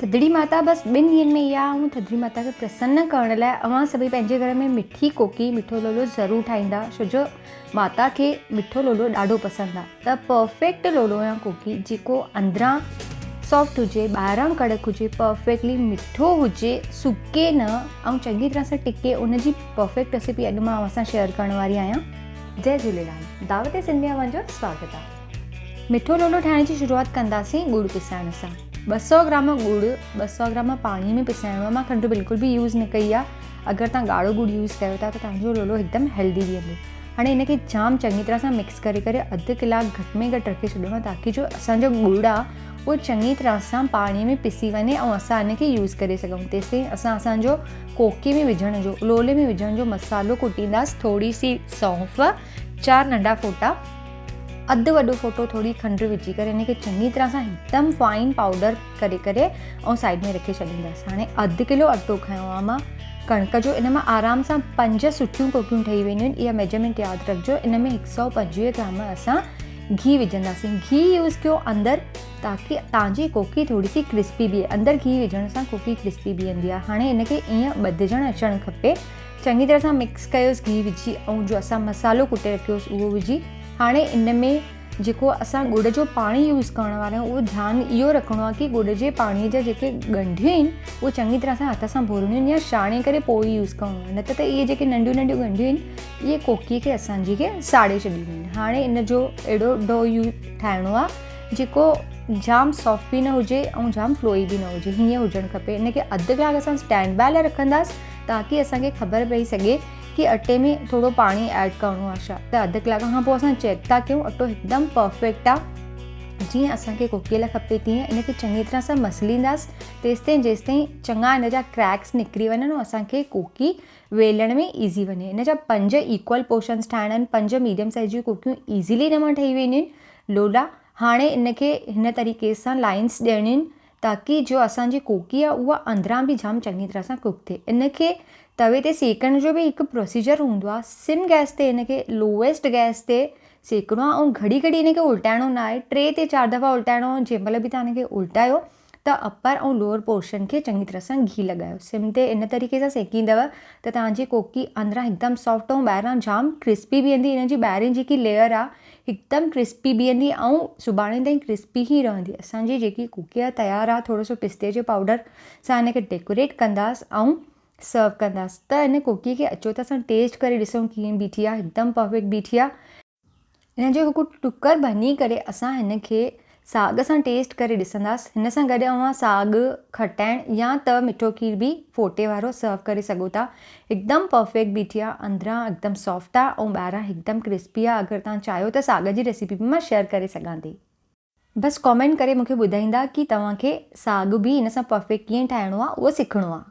थधिड़ी माता बस 2 ॾींहंनि में ईंदा ऐं थधिड़ी माता खे प्रसन्न करण लाइ अवां सभई पंहिंजे घर में मिठी कोकी मिठो लोलो ज़रूरु ठाहींदा, छो जो माता खे मिठो लोलो ॾाढो पसंदि आहे। त परफेक्ट लोलो या कोकी जेको अंदरां सॉफ्ट हुजे, ॿाहिरां कड़क हुजे, परफेक्टली मिठो हुजे, सुके न ऐं चङी तरह सां टिके, उनजी परफेक्ट रेसिपी अॼु मां असां शेयर करण वारी आहियां। जय झूलेलाल, दावत सिंधिया जो स्वागत आहे। मिठो लोलो ठाहिण जी शुरूआत कंदासीं गुड़ पिसाइण सां। 200 ग्राम गुड़ 200 ग्राम पाणी में पिसाइणो आहे। मां खंडु बिल्कुलु बि यूज़ न कई आहे। अगरि तव्हां ॻाढ़ो गुड़ यूज़ कयो था त तव्हांजो लोलो हिकदमि हेल्दी बीहंदो। हाणे हिनखे जाम चङी तरह सां मिक्स करे अधु कलाकु घटि में घटि रखे छॾिणो आहे, ताकी जो असांजो गुड़ आहे उहो चङी तरह सां पाणीअ में पिसी वञे ऐं असां हिनखे यूज़ करे सघूं। तेसिताईं असां असांजो कोकी में विझण जो, लोले में विझण जो मसालो कुटींदासीं। थोरी सी सौंफ, 4 नंढा फोटा, अधु वॾो फोटो थोरी खंडु विझी करे हिनखे चङी तरह सां हिकदमि फाइन पाउडर करे ऐं साइड में रखे छॾींदासीं। हाणे 1 किलो अटो खयो आहे मां कणिक जो। इन मां आराम सां 5 सुठियूं कोकियूं ठही वेंदियूं आहिनि। इहा मेजरमेंट यादि रखिजो। इन में 125 ग्राम असां घी विझंदासीं। घी यूज़ कयो अंदरि, ताकी तव्हांजी कोकी थोरी सी क्रिस्पी बीहे। अंदरि घी विझण सां कोकी क्रिस्पी बीहंदी आहे। हाणे हिनखे ईअं ॿधिजणु अचणु खपे। चङी तरह सां मिक्स कयोसि घी विझी, ऐं जो असां मसालो कुटे रखियोसि उहो विझी। हाणे इन में जेको असां गुड़ जो पाणी यूज़ करण वारा आहियूं, उहो ध्यानु इहो रखिणो आहे कि गुड़ जे पाणीअ जा जेके ॻंढियूं आहिनि उहे चङी तरह सां हथ सां भोरणियूं आहिनि या छाणे करे पोइ यूज़ करिणो आहे। न त इहे जेके नंढियूं नंढियूं ॻंढियूं आहिनि इहे कोकीअ खे असांजी खे साड़े छॾींदियूं आहिनि। हाणे इन जो अहिड़ो डो ठाहिणो आहे जेको जाम सॉफ्ट बि न हुजे ऐं जाम फ्लोई बि न हुजे, हीअं हुजणु खपे। इनखे अधु कलाक असां स्टैंड बाय लाइ रखंदासीं, ताकी असांखे ख़बर पई सघे कि अटे में थोरो पाणी ऐड करिणो आहे छा। त अधु कलाक खां पोइ असां चेक था कयूं, अटो हिकदमि परफेक्ट आहे जीअं असांखे कोकीअ लाइ खपे तीअं। इनखे चङी तरह सां मसलींदासीं जेसिताईं चङा इन जा क्रैक्स निकिरी वञनि ऐं असांखे कोकी वेलण में ईज़ी वञे। इन जा 5 इक्वल पोर्शन्स ठाहिणा आहिनि। 5 मीडियम साइज़ जूं कोकियूं ईज़िली इन मां ठही वेंदियूं आहिनि लोला। हाणे इनखे हिन तरीक़े सां लाइन्स ॾियणियूं आहिनि, ताकी जो असांजी कोकी आहे उहा अंदरां बि जाम चङी तरह सां कुक थिए। इनखे तवे ते सेकण जो बि हिकु प्रोसीजर हूंदो आहे। सिम गैस ते इनखे लोएस्ट गैस ते सेकणो आहे ऐं घड़ी घड़ी इनखे उल्टाइणो न आहे। 3 ते 4 दफ़ा उल्टाइणो। जंहिं महिल बि तव्हां इनखे उल्टायो त अपर ऐं लोअर पोर्शन खे चङी तरह सां घी लॻायो। सिम ते इन तरीक़े सां सेकींदव त तव्हांजी कोकी अंदरां हिकदमि सॉफ्ट ऐं ॿाहिरां जाम क्रिस्पी बीहंदी। इन जी ॿाहिरीं जेकी लेयर आहे हिकदमि क्रिस्पी बीहंदी ऐं सुभाणे ताईं क्रिस्पी ई रहंदी। असांजी जेकी कोकी आहे तयारु आहे। थोरो सो पिस्ते जे पाउडर सां हिनखे डेकोरेट कंदासीं ऐं सर्व कंदासीं। त इन कोकीअ खे अचो त असां टेस्ट करे ॾिसूं कीअं बीठी आहे। हिकदमि परफेक्ट बीठी आहे। इन जो हिकु टुकर भञी करे असां हिनखे साग सां टेस्ट करे ॾिसंदासीं। हिन सां गॾु अवां साग खटाइण या त मिठो खीर बि फोटे वारो सर्व करे सघो था। हिकदमि परफेक्ट बीठी आहे। अंदरां हिकदमि सॉफ्ट आहे ऐं ॿाहिरां हिकदमि क्रिस्पी आहे। अगरि तव्हां चाहियो त साग जी रेसिपी बि मां शेयर करे सघां थी। बसि कॉमेंट करे मूंखे ॿुधाईंदा कि तव्हांखे साग बि इन सां परफेक्ट कीअं ठाहिणो आहे, उहो सिखणो आहे।